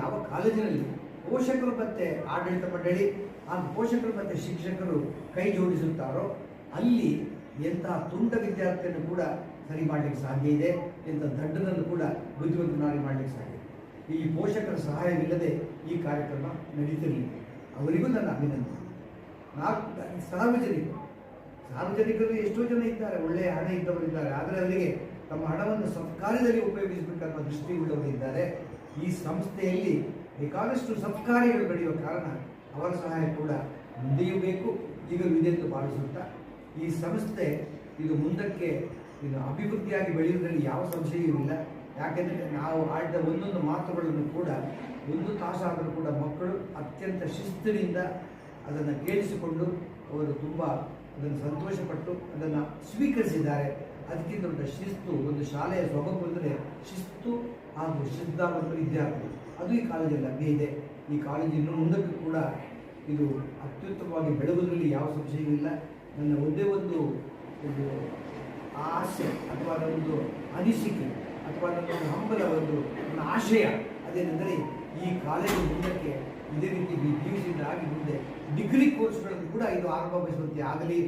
ಯಾವ ಕಾಲೇಜಿನಲ್ಲಿ ಪೋಷಕರು ಮತ್ತು ಆಡಳಿತ ಮಂಡಳಿ ಹಾಗೂ ಪೋಷಕರು ಮತ್ತು ಶಿಕ್ಷಕರು ಕೈ ಜೋಡಿಸುತ್ತಾರೋ ಅಲ್ಲಿ ಎಂತಹ ತುಂಡ ವಿದ್ಯಾರ್ಥಿಯನ್ನು ಕೂಡ ಸರಿ ಮಾಡಲಿಕ್ಕೆ ಸಾಧ್ಯ ಇದೆ, ಎಂಥ ದಡ್ಡನನ್ನು ಕೂಡ ಬುದ್ಧಿವಂತನಾಗಿ ಮಾಡಲಿಕ್ಕೆ ಸಾಧ್ಯ ಇದೆ. ಈ ಪೋಷಕರ ಸಹಾಯವಿಲ್ಲದೆ ಈ ಕಾರ್ಯಕ್ರಮ ನಡೀತಿರಲಿಲ್ಲ. ಅವರಿಗೂ ನನ್ನ ಅಭಿನಂದನೆ. ಸಾರ್ವಜನಿಕರು ಎಷ್ಟೋ ಜನ ಇದ್ದಾರೆ, ಒಳ್ಳೆಯ ಹಣ ಇದ್ದವರಿದ್ದಾರೆ, ಆದರೆ ಅವರಿಗೆ ತಮ್ಮ ಹಣವನ್ನು ಸತ್ಕಾರ್ಯದಲ್ಲಿ ಉಪಯೋಗಿಸಬೇಕನ್ನುವ ದೃಷ್ಟಿಯುಳ್ಳವರಿದ್ದಾರೆ. ಈ ಸಂಸ್ಥೆಯಲ್ಲಿ ಬೇಕಾದಷ್ಟು ಸತ್ಕಾರ್ಯಗಳು ನಡೆಯುವ ಕಾರಣ ಅವರ ಸಹಾಯ ಕೂಡ ಮುಂದೆಯೂ ಬೇಕು, ಈಗಲೂ ಇದೆ ಎಂದು ಭಾವಿಸುತ್ತಾ ಈ ಸಂಸ್ಥೆ ಇದು ಮುಂದಕ್ಕೆ ಇದು ಅಭಿವೃದ್ಧಿಯಾಗಿ ಬೆಳೆಯುವುದರಲ್ಲಿ ಯಾವ ಸಂಶಯವೂ ಇಲ್ಲ. ಯಾಕೆಂದರೆ ನಾವು ಆಡಿದ ಒಂದೊಂದು ಮಾತುಗಳನ್ನು ಕೂಡ 1 ತಾಸಾದರೂ ಕೂಡ ಮಕ್ಕಳು ಅತ್ಯಂತ ಶಿಸ್ತಿನಿಂದ ಅದನ್ನು ಕೇಳಿಸಿಕೊಂಡು ಅವರು ತುಂಬ ಅದನ್ನು ಸಂತೋಷಪಟ್ಟು ಅದನ್ನು ಸ್ವೀಕರಿಸಿದ್ದಾರೆ. ಅದಕ್ಕಿಂತ ದೊಡ್ಡ ಶಿಸ್ತು, ಒಂದು ಶಾಲೆಯ ಸೊಬಗು ಅಂದರೆ ಶಿಸ್ತು ಹಾಗೂ ಶ್ರದ್ಧಾವಂತ ವಿದ್ಯಾರ್ಥಿ, ಅದು ಈ ಕಾಲೇಜಲ್ಲಿ ಲಭ್ಯ ಇದೆ. ಈ ಕಾಲೇಜು ಇನ್ನು ಮುಂದಕ್ಕೂ ಕೂಡ ಇದು ಅತ್ಯುತ್ತಮವಾಗಿ ಬೆಳೆಯುವುದರಲ್ಲಿ ಯಾವ ಸಂಶಯವೂ ಇಲ್ಲ. ನನ್ನ ಒಂದೇ ಒಂದು ಆಸೆ ಅಥವಾ ಒಂದು ಅನಿಸಿಕೆ ಅಥವಾ ನನ್ನ ಹಂಬಲ, ನನ್ನ ಆಶಯ ಅದೇನೆಂದರೆ ಈ ಕಾಲೇಜು ಮುಂದಕ್ಕೆ ಇದೇ ರೀತಿ PUCಯಿಂದ ಆಗಿ ಮುಂದೆ ಡಿಗ್ರಿ ಕೋರ್ಸ್ಗಳನ್ನು ಕೂಡ ಇದು ಆರಂಭಿಸುವಂತೆ ಆಗಲಿ,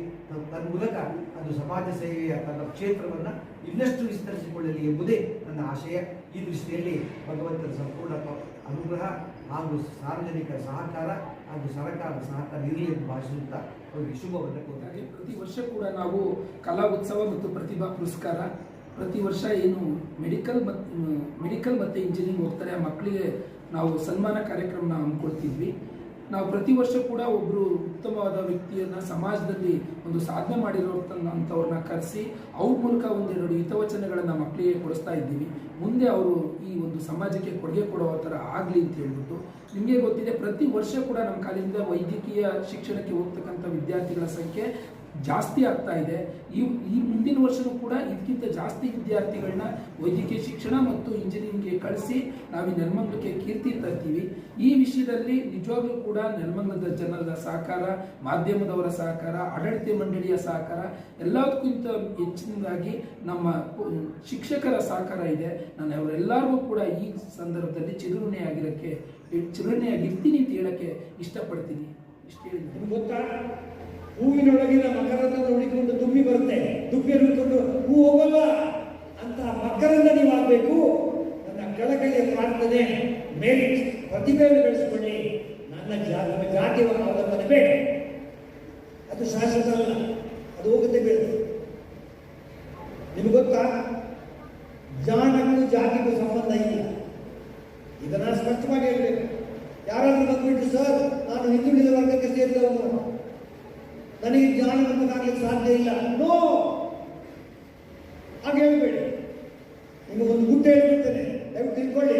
ತನ್ಮೂಲಕ ಅದು ಸಮಾಜ ಸೇವೆಯ ತನ್ನ ಕ್ಷೇತ್ರವನ್ನು ಇನ್ನಷ್ಟು ವಿಸ್ತರಿಸಿಕೊಳ್ಳಲಿ ಎಂಬುದೇ ನನ್ನ ಆಶಯ. ಈ ದೃಷ್ಟಿಯಲ್ಲಿ ಭಗವಂತನ ಸಂಪೂರ್ಣ ಅನುಗ್ರಹ ಹಾಗೂ ಸಾರ್ವಜನಿಕರ ಸಹಕಾರ ಹಾಗೂ ಸರ್ಕಾರದ ಸಹಕಾರ ಇರಲಿ ಎಂದು ಭಾಷಿಸುತ್ತಾ ಅವರಿಗೆ ಶುಭವನ್ನು ಕೋರುತ್ತೇನೆ. ಪ್ರತಿ ವರ್ಷ ಕೂಡ ನಾವು ಕಲಾ ಉತ್ಸವ ಮತ್ತು ಪ್ರತಿಭಾ ಪುರಸ್ಕಾರ ಪ್ರತಿ ವರ್ಷ ಏನು ಮೆಡಿಕಲ್ ಮತ್ತು ಇಂಜಿನಿಯರಿಂಗ್ ಹೋಗ್ತಾರೆ ಆ ಮಕ್ಕಳಿಗೆ ನಾವು ಸನ್ಮಾನ ಕಾರ್ಯಕ್ರಮನ ಹಮ್ಮಿಕೊಳ್ತಿದ್ವಿ. ನಾವು ಪ್ರತಿ ವರ್ಷ ಕೂಡ ಒಬ್ಬರು ಉತ್ತಮವಾದ ವ್ಯಕ್ತಿಯನ್ನು ಸಮಾಜದಲ್ಲಿ ಒಂದು ಸಾಧನೆ ಮಾಡಿರೋಂಥವ್ರನ್ನ ಕರೆಸಿ ಅವ್ರ ಮೂಲಕ ಒಂದೆರಡು ಹಿತವಚನಗಳನ್ನು ಮಕ್ಕಳಿಗೆ ಕೊಡಿಸ್ತಾ ಇದ್ದೀವಿ. ಮುಂದೆ ಅವರು ಈ ಒಂದು ಸಮಾಜಕ್ಕೆ ಕೊಡುಗೆ ಕೊಡೋ ಥರ ಆಗಲಿ ಅಂತ ಹೇಳ್ಬಿಟ್ಟು, ನಿಮಗೆ ಗೊತ್ತಿದೆ ಪ್ರತಿ ವರ್ಷ ಕೂಡ ನಮ್ಮ ಕಾಲೇಜಿಂದ ವೈದ್ಯಕೀಯ ಶಿಕ್ಷಣಕ್ಕೆ ಹೋಗ್ತಕ್ಕಂಥ ವಿದ್ಯಾರ್ಥಿಗಳ ಸಂಖ್ಯೆ ಜಾಸ್ತಿ ಆಗ್ತಾ ಇದೆ. ಈ ಮುಂದಿನ ವರ್ಷವೂ ಕೂಡ ಇದಕ್ಕಿಂತ ಜಾಸ್ತಿ ವಿದ್ಯಾರ್ಥಿಗಳನ್ನ ವೈದ್ಯಕೀಯ ಶಿಕ್ಷಣ ಮತ್ತು ಇಂಜಿನಿಯರಿಂಗ್ಗೆ ಕಳಿಸಿ ನಾವು ಈ ನೆಲಮಂಗಲಕ್ಕೆ ಕೀರ್ತಿ ತರ್ತೀವಿ. ಈ ವಿಷಯದಲ್ಲಿ ನಿಜವಾಗ್ಲೂ ಕೂಡ ನೆಲಮಂಗಲದ ಜನರ ಸಹಕಾರ, ಮಾಧ್ಯಮದವರ ಸಹಕಾರ, ಆಡಳಿತ ಮಂಡಳಿಯ ಸಹಕಾರ, ಎಲ್ಲದಕ್ಕಿಂತ ಹೆಚ್ಚಿನದಾಗಿ ನಮ್ಮ ಶಿಕ್ಷಕರ ಸಹಕಾರ ಇದೆ. ನಾನು ಅವರೆಲ್ಲರಿಗೂ ಕೂಡ ಈ ಸಂದರ್ಭದಲ್ಲಿ ಚಿರುಣೆಯಾಗಿರ್ತೀನಿ ಅಂತ ಹೇಳಕ್ಕೆ ಇಷ್ಟಪಡ್ತೀನಿ. ಇಷ್ಟು ಹೇಳಿದ್ದೀನಿ. ಗೊತ್ತಾ, ಹೂವಿನೊಳಗಿನ ಮಕರನ್ನ ನೋಡಿಕೊಂಡು ದುಮ್ಮಿ ಬರುತ್ತೆ, ದುಮ್ಮಿ ನೋಡಿಕೊಂಡು ಹೂ ಹೋಗಲ್ಲ ಅಂತ ಮಕರನ್ನ ನೀವು ಆಗ್ಬೇಕು. ನನ್ನ ಕಳಕಳಿಯ ಪ್ರಾರ್ಥನೆ, ಮೆರಿಟ್, ಪ್ರತಿಭೆಯನ್ನು ಬೆಳೆಸಿಕೊಳ್ಳಿ. ನನ್ನ ಜಾತಿಯನ್ನು ಅವಲಂಬನೆ ಬೇಡ, ಅದು ಶಾಶ್ವತ ಅಲ್ಲ, ಅದು ಹೋಗುತ್ತೆ ಬೇಡ. ನಿಮ್ಗೆ ಗೊತ್ತಾ, ಜಾಣಕ್ಕೂ ಜಾತಿಗೂ ಸಂಬಂಧ ಇಲ್ಲ. ಇದನ್ನ ಸ್ಪಷ್ಟವಾಗಿ ಹೇಳಬೇಕು. ಯಾರಾದ್ರೂ ಬಂದ್ಬಿಟ್ಟು ಸರ್ ನಾನು ಹಿಂದುಳಿದ ವರ್ಗಕ್ಕೆ ಸೇರಿದವನು, ನನಗೆ ಜ್ಞಾನವಂತನಾಗಲಿಕ್ಕೆ ಸಾಧ್ಯ ಇಲ್ಲ, ನೋ, ಹಾಗೆ ಹೇಳ್ಬೇಡಿ. ನಿಮಗೊಂದು ಗುಡ್ಡ ಹೇಳ್ಬಿಡ್ತೇನೆ, ದಯವಿಟ್ಟು ತಿಳ್ಕೊಳ್ಳಿ.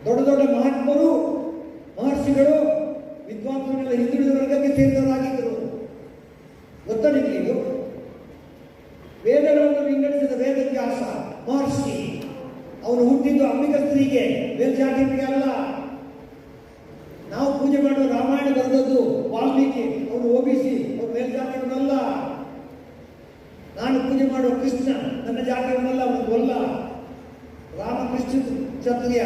ದೊಡ್ಡ ದೊಡ್ಡ ಮಹಾತ್ಮರು, ಮಹರ್ಷಿಗಳು, ವಿದ್ವಾಂಸಗಳೆಲ್ಲ ಹಿಂದುಳಿದ ವರ್ಗಕ್ಕೆ ಸೇರಿದವರಾಗಿದ್ದರು. ಗೊತ್ತಾ ನಿಮಗೆ ಇದು? ವೇದಗಳನ್ನು ವಿಂಗಡಿಸಿದ ವೇದವ್ಯಾಸ ಮಹರ್ಷಿ, ಅವನು ಹುಟ್ಟಿದ್ದು ಅಂಬಿಕ ಸ್ತ್ರೀಗೆ, ಮೇಲ್ಜಾತಿಗೆ ಅಲ್ಲ. ನಾವು ಪೂಜೆ ಮಾಡುವ ರಾಮಾಯಣ ಬರೆದದ್ದು ವಾಲ್ಮೀಕಿ, ಅವನು OBC, ಅವ್ರು ಮೇಲ್ಜಾತಿಯವನಲ್ಲ. ನಾನು ಪೂಜೆ ಮಾಡುವ ಕೃಷ್ಣ ನನ್ನ ಜಾತಿಯವನಲ್ಲ, ಅವನು ಗೊಲ್ಲ. ರಾಮಕೃಷ್ಣ ಕ್ಷತ್ರಿಯ,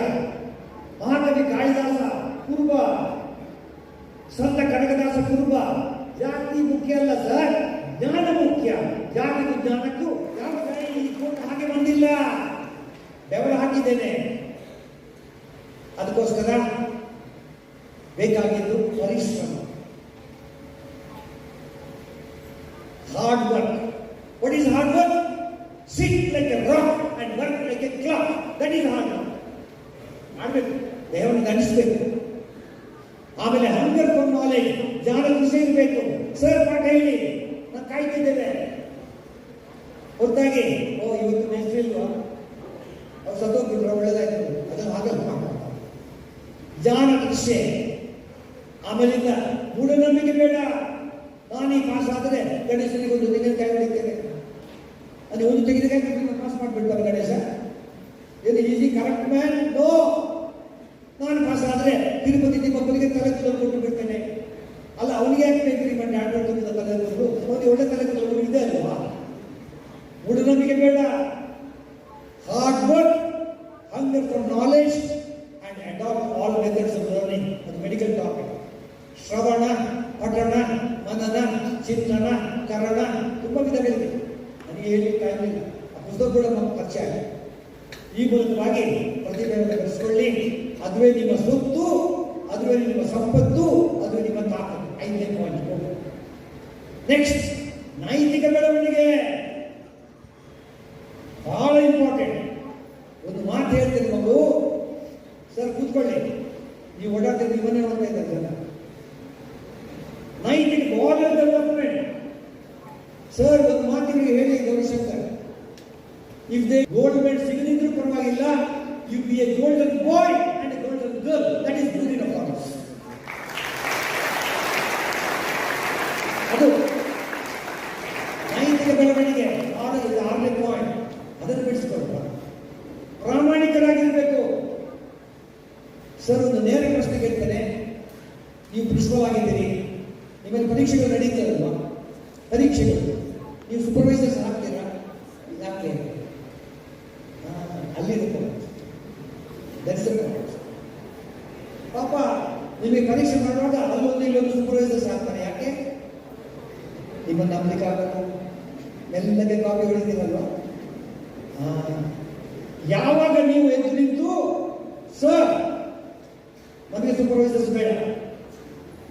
ಮಹಾಕವಿ ಕಾಳಿದಾಸ ಕುರುಬ, ಸಂತ ಕನಕದಾಸ ಕುರುಬ. ಜಾತಿ ಮುಖ್ಯ ಅಲ್ಲ ಸರ್, ಜ್ಞಾನ ಮುಖ್ಯ. ಜಾತಿಗೂ ಜ್ಞಾನಕ್ಕೂ ಯಾವ ಹಾಗೆ ಬಂದಿಲ್ಲ, ಬೆವರ ಹಾಕಿದ್ದೇನೆ. ಅದಕ್ಕೋಸ್ಕರ ಬೇಕಾಗಿದ್ದು ಪರಿಶ್ರಮ, hard work. What is hard work? Sit like A rock and work like A clock. That is hard work. ಮಾಡಬೇಕು, ದೇವರನ್ನು ಧರಿಸಬೇಕು. ಆಮೇಲೆ ಹಂಗರ್ ಫಾರ್ ನಾಲೆಜ್, ಜ್ಞಾನ ವಿಷಯ ಇರಬೇಕು. ಸರ್ ಪಾಠ ಹೇಳಿ, ನಾವು ಕಾಯ್ತಿದ್ದೇವೆ. ಹೊರತಾಗಿ ಇವತ್ತು ನೆನಪಿಲ್ವಾ, ಅವ್ರು ಸತ್ತೋಗ್ಬಿಟ್ರೆ ಒಳ್ಳೇದಾಯ್ತು, ಅದನ್ನು ಆಗಲ್ಲ. ಜ್ಞಾನ ನಿಷ್ಠೆ. ಆಮೇಲಿಂದ ಮೂಢನಂಬಿಕೆ ಬೇಡ. ನಾನು ಈ ಪಾಸ್ ಆದರೆ ಗಣೇಶನಿಗೆ ಒಂದು ತೆಂಗಿನಕಾಯಿ ಹೊಡಿತೇನೆ, ಅಲ್ಲಿ ಒಂದು ತೆಂಗಿನಕಾಯಿ ಪಾಸ್ ಮಾಡಿಬಿಡ್ತಾರೆ ಗಣೇಶ. ಇದು ಈಸಿ ಕರೆಕ್ಟ್ ಮ್ಯಾನ್? ನೋ. ನಾನು ಪಾಸ್ ಆದರೆ ತಿರುಪತಿ ತಿಮ್ಮಪ್ಪನಿಗೆ ತಲೆಗೆ ಕೊಟ್ಟು ಬಿಡ್ತೇನೆ. ಅಲ್ಲ, ಅವನಿಗೆ ಯಾಕೆ ಬೇಕ್ರಿ ಬಂದು ಆಡ್ಬಿಡ್ತದೆ ತಲೆಗಳು? ಅವನಿಗೆ ಒಳ್ಳೆ ತಲೆಗಳು ಇದೆ ಅಲ್ವಾ? ಮೂಢನಂಬಿಕೆ ಬೇಡ. Hard work, hunger for knowledge and ಪರಿಚಯ ಆಗಿದೆ. ಈ ಮೂಲಕವಾಗಿ ಪ್ರತಿಭೆಯನ್ನು ಬೆಳೆಸಿಕೊಳ್ಳಿ. ಅದುವೇ ನಿಮ್ಮ ಸೊತ್ತು, ಅದುವೇ ನಿಮ್ಮ ಸಂಪತ್ತು, ಅದುವೇ ನಿಮ್ಮ ತಾಕತ್ತು. 5ನೇ ಪಾಯಿಂಟ್. ನೆಕ್ಸ್ಟ್, ನೈತಿಕ ಬೆಳವಣಿಗೆ ಬಹಳ ಇಂಪಾರ್ಟೆಂಟ್. ಒಂದು ಮಾತು ಹೇಳ್ತೀನಿ ಮಗು, ಸರ್ ಕೂತ್ಕೊಳ್ಳಿ, ನೀವು ಓಡಾಡ್ತೀರಿ, ನಿಮ್ಮನ್ನೇ ನೋಡ್ತಾ ಇದ್ದಾರೆ ಜನ. ನೈತಿಕ ಮಾರಲ್ ಡೆವಲಪ್ಮೆಂಟ್. ಸರ್ ಒಂದು ಮಾತಿಗೆ ಹೇಳಿ Gaurishankar, if they gold medal ಸಿಗದಿದ್ರೂ ಪರವಾಗಿಲ್ಲ, you be a golden boy and a golden girl, that is good enough for us. ಅದು ನೈತಿಕ ಬೆಳವಣಿಗೆ. 6ನೇ ಪಾಯಿಂಟ್, ಅದನ್ನು ಬಿಡಿಸಿಕೊಳ್ಳುವ. ಪ್ರಾಮಾಣಿಕರಾಗಿರಬೇಕು. ಸರ್ ಒಂದು ನೇರ ಪ್ರಶ್ನೆ ಕೇಳ್ತೇನೆ, ನೀವು ಪ್ರಿನ್ಸಿಪಲ್ ಆಗಿದ್ದೀರಿ, ನಿಮ್ಮಲ್ಲಿ ಪರೀಕ್ಷೆಗಳು ನಡೀತಾರಲ್ವಾ? ಪರೀಕ್ಷೆಗಳು ನೀವು ಸೂಪರ್ವೈಸರ್ಸ್ ಆಗ್ತೀರಾ? ಯಾಕೆ? ಅಲ್ಲಿರುತ್ತೆ ಪಾಪ. ನಿಮಗೆ ಪರೀಕ್ಷೆ ಮಾಡುವಾಗ ಅಲ್ಲೊಂದು ಇಲ್ಲೊಂದು ಸೂಪರ್ವೈಸರ್ಸ್ ಆಗ್ತಾರೆ. ಯಾಕೆ? ನಿಮ್ಮನ್ನು ನಂಬಲಿಕ್ಕೆ ಆಗಬೇಕು, ಮೆಲ್ಲಗೆ ಕಾಪಿ ಹೊಡಿತೀರಲ್ವಾ? ಯಾವಾಗ ನೀವು ಎದ್ದು ನಿಂತು ಸರ್ ನಮಗೆ ಸೂಪರ್ವೈಸರ್ಸ್ ಬೇಡ,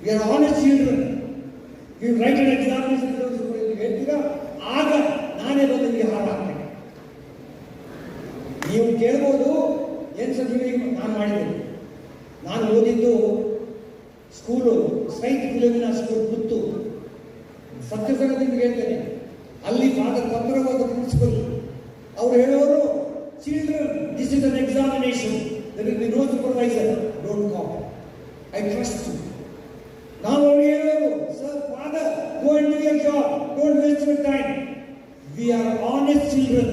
we are honest children, you write and examination ಹೇಳ್ತೀರಾ, ಆಗ ನಾನೇ ಬಂದು ನಿಮಗೆ ಹಾರ ಹಾಕ್ತೇನೆ. ನೀವು ಕೇಳ್ಬೋದು, ಏನು ಸರ್ ನೀವು? ನಾನು ಮಾಡಿದ್ದೇನೆ. ನಾನು ಓದಿದ್ದು ಸ್ಕೂಲು ಸೈಟ್ ಫಿಲಮಿನ ಸ್ಕೂಲ್ ಪುತ್ತೂರು. ಸತ್ಯಸಂಗತಿ ನಿಮಗೆ ಹೇಳ್ತೇನೆ, ಅಲ್ಲಿ ಫಾದರ್ ಕಬ್ಬರವಾದ ಪ್ರಿನ್ಸಿಪಲ್. ಅವರು ಹೇಳೋರು, children, this is an examination, there will be no supervisor, don't call, I trust you. ನಾವು ಅವ್ರಿಗೆ ಹೇಳೋರು, sir father, go and do your job, don't waste your time. We are honest children.